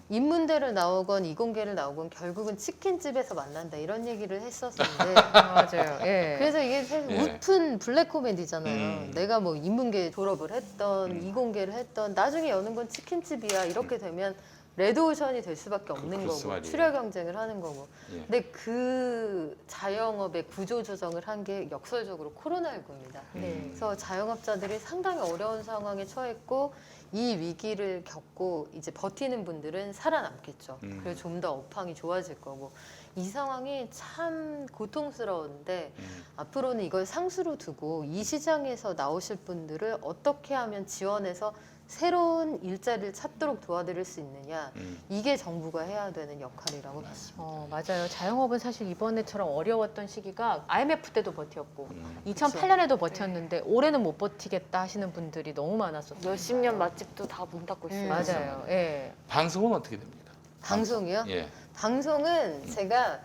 인문대를 나오건 이공계를 나오건 결국은 치킨집에서 만난다 이런 얘기를 했었는데 맞아요. 예. 그래서 이게 사실 예. 웃픈 블랙 코미디잖아요. 내가 뭐 인문계 졸업을 했던 이공계를 했던 나중에 여는 건 치킨집이야 이렇게 되면 레드오션이 될 수밖에 없는 그렇소 거고 말이에요. 출혈 경쟁을 하는 거고 예. 근데 그 자영업의 구조 조정을 한 게 역설적으로 코로나19입니다. 그래서 자영업자들이 상당히 어려운 상황에 처했고 이 위기를 겪고 이제 버티는 분들은 살아남겠죠. 그리고 좀 더 업황이 좋아질 거고 이 상황이 참 고통스러운데 앞으로는 이걸 상수로 두고 이 시장에서 나오실 분들을 어떻게 하면 지원해서 새로운 일자리를 찾도록 도와드릴 수 있느냐 이게 정부가 해야 되는 역할이라고 봤습니다. 맞아요. 자영업은 사실 이번에처럼 어려웠던 시기가 IMF 때도 버텼고 2008년에도 버텼는데 올해는 못 버티겠다 하시는 분들이 너무 많았었어요. 몇십 년 맛집도 다 문 닫고 있어요. 맞아요. 예. 방송은 어떻게 됩니까? 방송이요? 예. 방송은 제가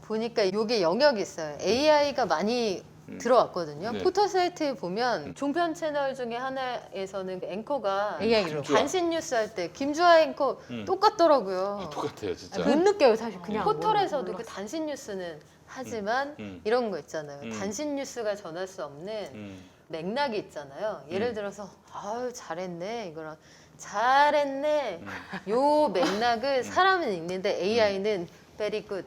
보니까 이게 영역이 있어요. AI가 많이 들어왔거든요. 네. 포털 사이트에 보면 종편 채널 중에 하나에서는 그 앵커가 AI로. 김주아. 단신 뉴스 할 때 김주아 앵커 똑같더라고요. 똑같아요, 진짜. 못 느껴요, 사실 그냥. 포털에서도 그 단신 뉴스는 하지만 이런 거 있잖아요. 음. 단신 뉴스가 전할 수 없는 맥락이 있잖아요. 예를 들어서 아유 잘했네 이거랑 잘했네 요 맥락을 사람은 읽는데 AI는 very good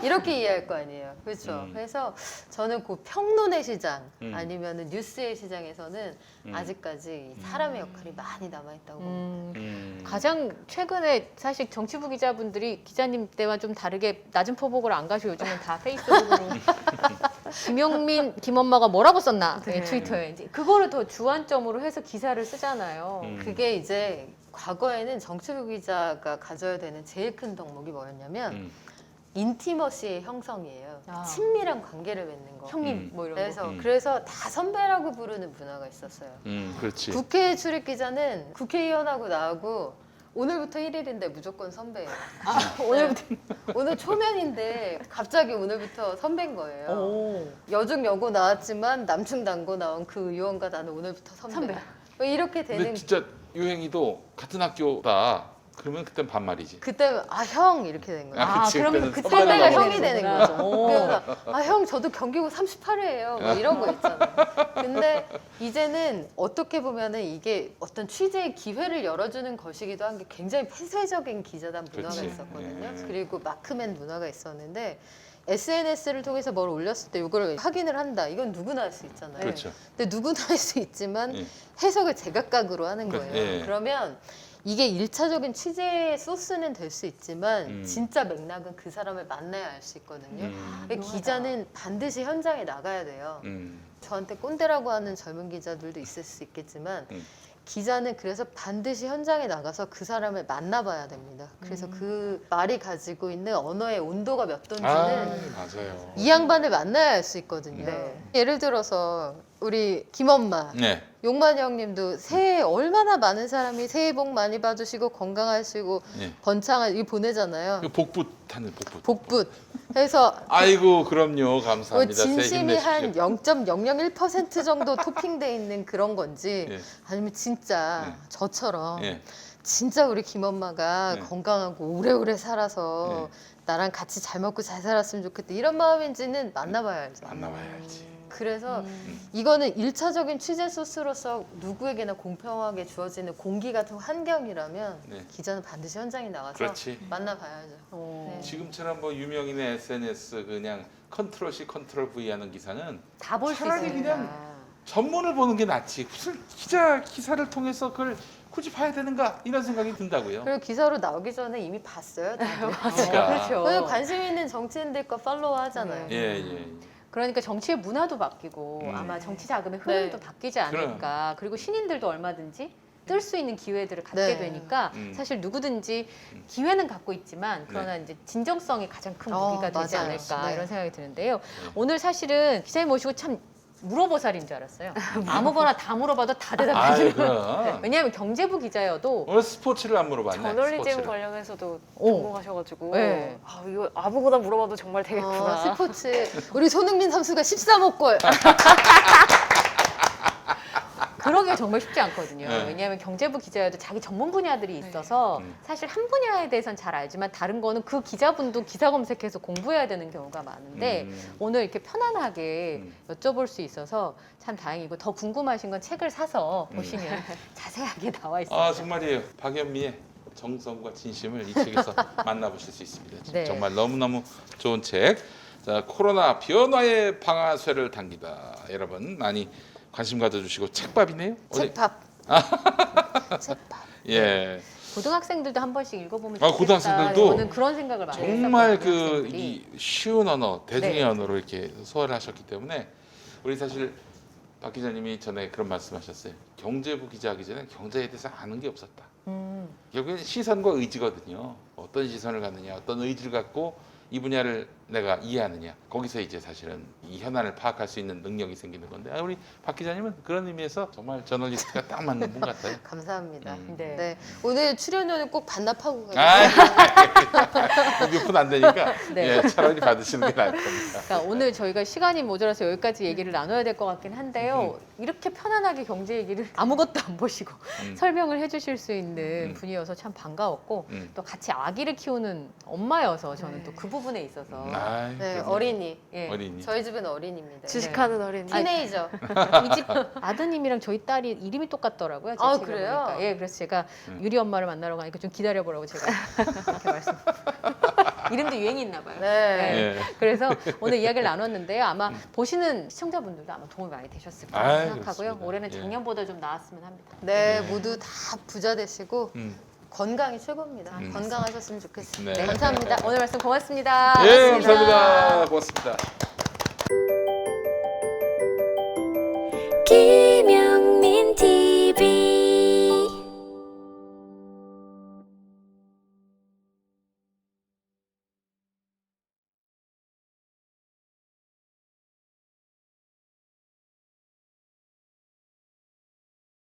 이렇게 이해할 거 아니에요. 그렇죠. 그래서 저는 그 평론의 시장 아니면 뉴스의 시장에서는 아직까지 사람의 역할이 많이 남아있다고 봅니다. 가장 최근에 사실 정치부 기자분들이 기자님 때와 좀 다르게 낮은 포복으로 안 가시고 요즘은 다 페이스북으로 김용민 김엄마가 뭐라고 썼나 네. 트위터에 이제 그거를 더 주안점으로 해서 기사를 쓰잖아요. 그게 이제 과거에는 정치부 기자가 가져야 되는 제일 큰 덕목이 뭐였냐면 인티머시의 형성이에요. 아. 친밀한 관계를 맺는 거. 형님 뭐 이런 거. 그래서 음. 그래서 다 선배라고 부르는 문화가 있었어요. 그렇지. 국회 출입 기자는 국회의원하고 나하고 오늘부터 1일인데 무조건 선배예요. 오늘 초면인데 갑자기 오늘부터 선배인 거예요. 오. 여중 여고 나왔지만 남중 남고 나온 그 의원과 나는 오늘부터 선배. 이렇게 근데 되는. 진짜 유행이도 같은 학교다. 그러면 그땐 반말이지. 그때 아 형 이렇게 된 거예요. 아, 그치. 그러면 그때는 그 선배가 선배가 나오는 형이 되는 거구나. 거죠. 오. 그래서 아 형 저도 경기고 38회예요. 뭐 이런 거 있잖아요. 근데 이제는 어떻게 보면은 이게 어떤 취재의 기회를 열어주는 것이기도 한 게 굉장히 폐쇄적인 기자단 문화가 그치. 있었거든요. 예. 그리고 마크맨 문화가 있었는데 SNS를 통해서 뭘 올렸을 때 이걸 확인을 한다. 이건 누구나 할 수 있잖아요. 그렇죠. 근데 누구나 할 수 있지만 예. 해석을 제각각으로 하는 그- 거예요. 예. 그러면 이게 일차적인 취재의 소스는 될 수 있지만 진짜 맥락은 그 사람을 만나야 알 수 있거든요. 음. 기자는 반드시 현장에 나가야 돼요. 저한테 꼰대라고 하는 젊은 기자들도 있을 수 있겠지만 기자는 그래서 반드시 현장에 나가서 그 사람을 만나봐야 됩니다. 그래서 그 말이 가지고 있는 언어의 온도가 몇 도인지는 맞아요. 이 양반을 만나야 알 수 있거든요. 네. 예를 들어서 우리 김엄마, 네. 용만 형님도 새해 얼마나 많은 사람이 새해 복 많이 받으시고 건강하시고 네. 번창을 이거 보내잖아요. 그 복붙 하는 복붙. 복붙 해서 아이고 그럼요. 뭐 감사합니다. 새해 진심이 한 힘내십시오. 0.001% 정도 토핑돼 있는 그런 건지 예. 아니면 진짜 네. 저처럼 예. 진짜 우리 김엄마가 네. 건강하고 오래오래 살아서 나랑 같이 잘 먹고 잘 살았으면 좋겠다 이런 마음인지는 만나봐야 알죠. 만나봐야 알지. 그래서 이거는 일차적인 취재 소스로서 누구에게나 공평하게 주어지는 공기 같은 환경이라면 네. 기자는 반드시 현장에 나가서 그렇지. 만나봐야죠. 어. 네. 지금처럼 뭐 유명인의 SNS 그냥 컨트롤 C 컨트롤 V 하는 기사는 다 볼 수 차라리 있으니까. 그냥 전문을 보는 게 낫지. 무슨 기사를 통해서 그걸 굳이 봐야 되는가 이런 생각이 든다고요. 그리고 기사로 나오기 전에 이미 봤어요. 다들. 그러니까. 그렇죠. 그냥 관심 있는 정치인들과 팔로우 하잖아요. 예, 예. 그러니까 정치의 문화도 바뀌고 아마 정치 자금의 흐름도 네. 바뀌지 않을까. 그리고 신인들도 얼마든지 뜰 수 있는 기회들을 갖게 네. 되니까 사실 누구든지 기회는 갖고 있지만 그러나 이제 진정성이 가장 큰 무기가 되지 맞아요. 않을까 네. 이런 생각이 드는데요. 오늘 사실은 기자님 모시고 참 물어보살인 줄 알았어요. 아무거나 다 물어봐도 다 대답해 아이 주는. 그럼. 왜냐하면 경제부 기자여도 오늘 스포츠를 안 물어봤네. 저널리즘 스포츠를. 관련해서도 오. 전공하셔가지고 네. 아, 이거 아무거나 물어봐도 정말 되겠구나. 스포츠 우리 손흥민 선수가 13호 골. 그러기가 정말 쉽지 않거든요. 네. 왜냐하면 경제부 기자여도 자기 전문 분야들이 있어서 사실 한 분야에 대해서는 잘 알지만 다른 거는 그 기자분도 기사 검색해서 공부해야 되는 경우가 많은데 오늘 이렇게 편안하게 여쭤볼 수 있어서 참 다행이고 더 궁금하신 건 책을 사서 보시면 자세하게 나와 있습니다. 아 정말이에요. 박연미의 정성과 진심을 이 책에서 만나보실 수 있습니다. 네. 정말 너무너무 좋은 책. 자, 코로나 변화의 방아쇠를 당기다. 여러분 많이 관심 가져주시고 책밥이네요. 책밥. 책밥. 예. 고등학생들도 한 번씩 읽어보면 아, 좋겠다. 고등학생들도 저는 그런 생각을 많이 정말 했었거든요, 그 학생들이. 이 쉬운 언어, 대중의 네. 언어로 이렇게 소화를 하셨기 때문에 우리 사실 박 기자님이 전에 그런 말씀하셨어요. 경제부 기자하기 전에 경제에 대해서 아는 게 없었다. 결국엔 시선과 의지거든요. 어떤 시선을 갖느냐, 어떤 의지를 갖고 이 분야를 내가 이해하느냐. 거기서 이제 사실은 이 현안을 파악할 수 있는 능력이 생기는 건데 우리 박 기자님은 그런 의미에서 정말 저널리스트가 딱 맞는 분 같아요. 감사합니다. 네. 네. 오늘 출연료는 꼭 반납하고 가요. 아, 몇푼 안 되니까 네. 예, 차라리 받으시는 게 나을 겁니다. 그러니까 오늘 저희가 시간이 모자라서 여기까지 얘기를 나눠야 될 것 같긴 한데요. 이렇게 편안하게 경제 얘기를 아무것도 안 보시고 설명을 해주실 수 있는 분이어서 참 반가웠고 또 같이 아기를 키우는 엄마여서 저는 또 그 부분에 있어서 아이, 네, 그럼요. 어린이. 예. 어린이. 저희 집은 어린입니다. 주식하는 어린이. 티네이저. 이 집 아드님이랑 저희 딸이 이름이 똑같더라고요. 제 아, 책을 그래요? 보니까. 예, 그래서 제가 유리 엄마를 만나러 가니까 좀 기다려보라고 제가 이렇게 말씀. 이름도 유행이 있나 봐요. 네. 예. 그래서 오늘 이야기를 나눴는데요. 아마 보시는 시청자분들도 아마 도움이 많이 되셨을 거라고 아이, 생각하고요. 그렇습니다. 올해는 예. 작년보다 좀 나았으면 합니다. 네, 네. 모두 다 부자 되시고 건강이 최고입니다. 음. 건강하셨으면 좋겠습니다. 네. 감사합니다. 오늘 말씀 고맙습니다. 예, 감사합니다. 고맙습니다. 길